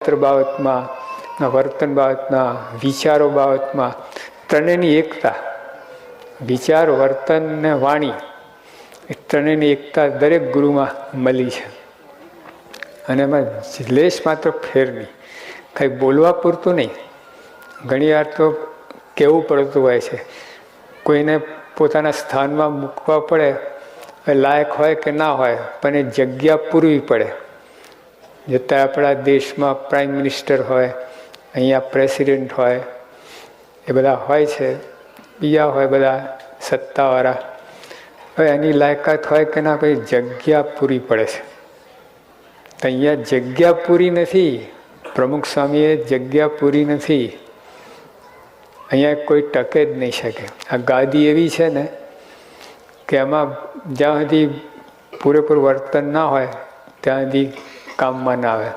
બાબતમાં, વર્તન બાબતમાં, વિચારો બાબતમાં ત્રણેયની એકતા, વિચાર, વર્તન ને વાણી, એ ત્રણેયની એકતા દરેક ગુરુમાં મળી છે. અને એમાં લેશ માત્ર ફેર નહીં, કંઈ બોલવા પૂરતું નહીં. ઘણી વાર તો કહેવું પડતું હોય છે, કોઈને પોતાના સ્થાનમાં મૂકવા પડે, લાયક હોય કે ના હોય, પણ એ જગ્યા પૂરવી પડે. જતાં આપણા દેશમાં પ્રાઇમ મિનિસ્ટર હોય, અહીંયા પ્રેસિડેન્ટ હોય, એ બધા હોય છે, બીજા હોય બધા સત્તાવાળા. હવે એની લાયકાત હોય કે ના, પછી જગ્યા પૂરી પડે છે. તો અહીંયા જગ્યા પૂરી નથી, પ્રમુખ સ્વામીએ જગ્યા પૂરી નથી. અહીંયા કોઈ ટકે જ નહીં શકે. આ ગાદી એવી છે ને કે એમાં જ્યાં સુધી પૂરેપૂરું વર્તન ના હોય ત્યાં સુધી કામમાં ના આવે.